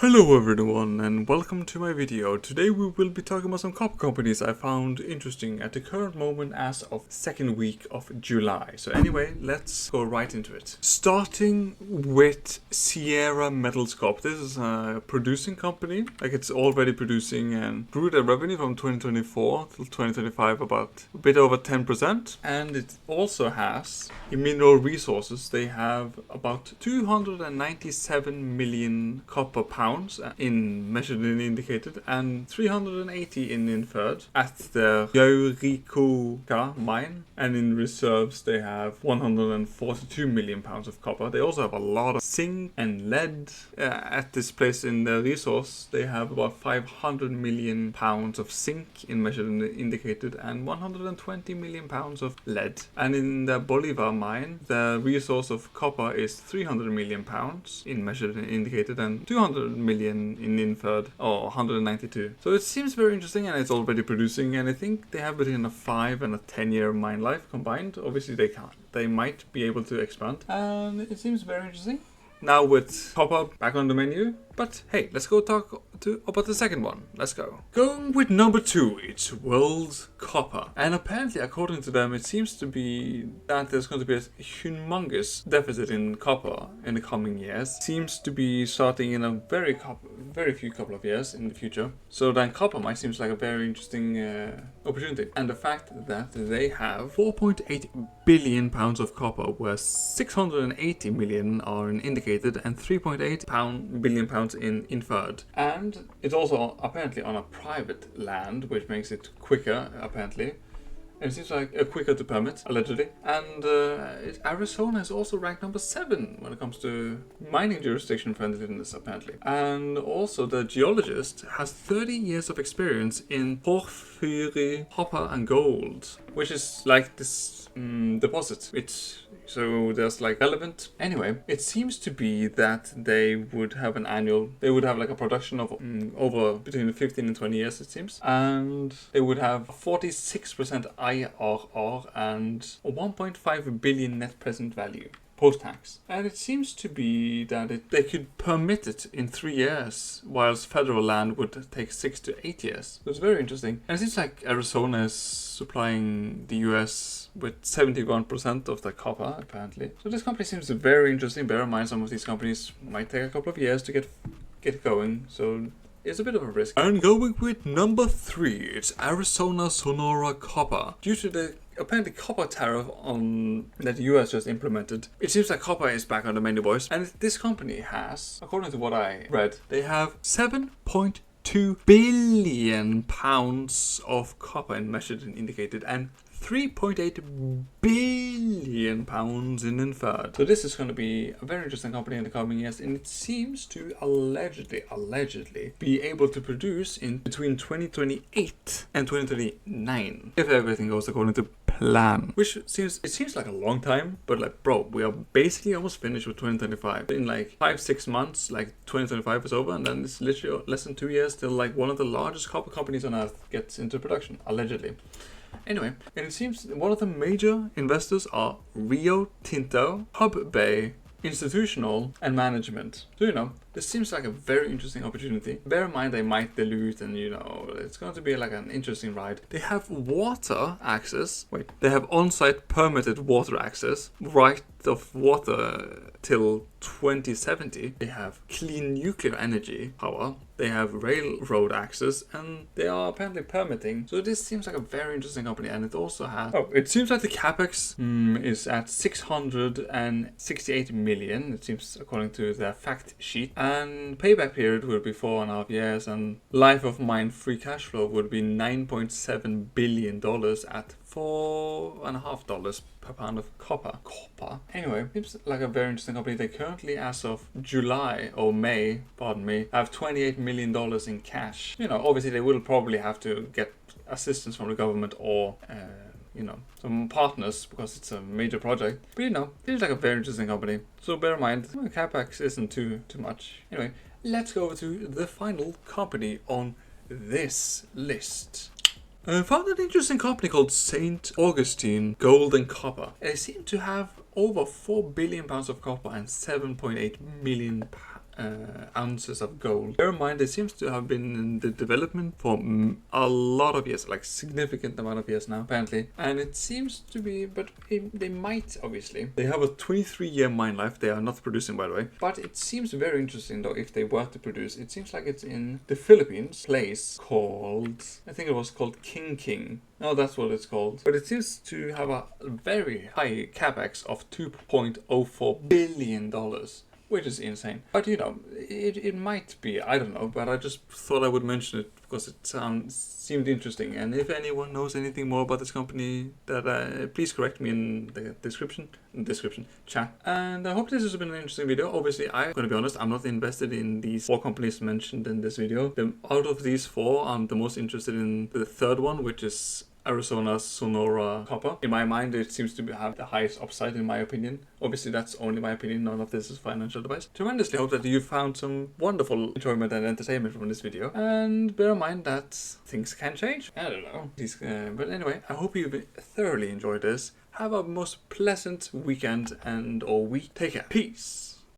Hello everyone and welcome to my video. Today we will be talking about some copper companies I found interesting at the current moment as of second week of July. So anyway, let's go right into it. Starting with Sierra Metals Corp. This is a producing company. Like it's already producing and grew their revenue from 2024 till 2025 about a bit over 10%. And it also has in mineral resources. They have about 297 million copper pounds in measured and indicated and 380 in inferred at the Yauricocha mine, and in reserves they have 142 million pounds of copper. They also have a lot of zinc and lead at this place. In the resource they have about 500 million pounds of zinc in measured and indicated and 120 million pounds of lead, and in the Bolivar mine the resource of copper is 300 million pounds in measured and indicated and 200 million in inferred, or 192. So it seems very interesting, and it's already producing, and I think they have between a 5 and a 10-year mine life combined. Obviously they can't. They might be able to expand, and it seems very interesting. Now with copper back on the menu, but hey, let's go talk about the second one. Let's go. Going with number 2, it's World Copper. And apparently, according to them, it seems to be that there's going to be a humongous deficit in copper in the coming years. Seems to be starting in a very few couple of years in the future. So then copper might seems like a very interesting opportunity. And the fact that they have 4.8 billion pounds of copper, where 680 million are in indicated and 3.8 billion pounds in inferred. And it's also apparently on a private land, which makes it quicker, apparently. And it seems like quicker to permit, allegedly. And Arizona is also ranked number 7 when it comes to mining jurisdiction friendliness, apparently. And also the geologist has 30 years of experience in porphyry, copper and gold, which is like this deposit. So there's like relevant. Anyway, it seems to be that they would have like a production of over between 15 and 20 years, it seems. And they would have 46% IRR and 1.5 billion net present value post-tax. And it seems to be that they could permit it in 3 years, whilst federal land would take 6 to 8 years. So it's very interesting. And it seems like Arizona is supplying the US with 71% of the copper, apparently. So this company seems very interesting. Bear in mind, some of these companies might take a couple of years to get going. So it's a bit of a risk. And going with number 3, it's Arizona Sonora Copper. Due to the apparently copper tariff that the US just implemented, it seems like copper is back on the menu, boys. And this company has, according to what I read, they have 7.2 billion pounds of copper in measured and indicated and 3.8 billion pounds in inferred. So this is going to be a very interesting company in the coming years, and it seems to allegedly be able to produce in between 2028 and 2029 if everything goes according to plan. Which seems like a long time, but like, bro, we are basically almost finished with 2025. In like 5-6 months, like 2025 is over, and then it's literally less than 2 years till like one of the largest copper companies on earth gets into production, allegedly. Anyway, and it seems one of the major investors are Rio Tinto, Hub Bay, Institutional, and Management. So, this seems like a very interesting opportunity. Bear in mind they might dilute, and it's going to be like an interesting ride. They have water access. They have on-site permitted water access, right of water till 2070. They have clean nuclear energy power. They have railroad access, and they are apparently permitting. So this seems like a very interesting company, and it also has... it seems like the capex is at 668 million. It seems according to their fact sheet. And payback period would be 4.5 years, and life of mine free cash flow would be $9.7 billion at $4.50 per pound of copper. Anyway, seems like a very interesting company. They currently, as of May, have $28 million in cash. Obviously they will probably have to get assistance from the government or some partners, because it's a major project. But it seems like a very interesting company. So bear in mind, capex isn't too much. Anyway, let's go over to the final company on this list. I found an interesting company called St. Augustine Gold and Copper. They seem to have over 4 billion pounds of copper and 7.8 million ounces of gold. Bear in mind, it seems to have been in the development for a lot of years, like significant amount of years now, apparently. And it seems to be, but they might, obviously. They have a 23-year mine life. They are not producing, by the way. But it seems very interesting, though, if they were to produce. It seems like it's in the Philippines, place called, I think it was called King. Oh, that's what it's called. But it seems to have a very high capex of $2.04 billion. Which is insane. But you know, it might be, I don't know, but I just thought I would mention it because it seemed interesting. And if anyone knows anything more about this company, that please correct me in the description chat. And I hope this has been an interesting video. Obviously, I'm going to be honest, I'm not invested in these 4 companies mentioned in this video. Out of these 4, I'm the most interested in the third one, which is Arizona's Sonora Copper. In my mind, it seems to have the highest upside, in my opinion. Obviously, that's only my opinion. None of this is financial advice. Tremendously hope that you found some wonderful enjoyment and entertainment from this video. And bear in mind that things can change. I don't know. But anyway, I hope you've thoroughly enjoyed this. Have a most pleasant weekend or week. Take care. Peace.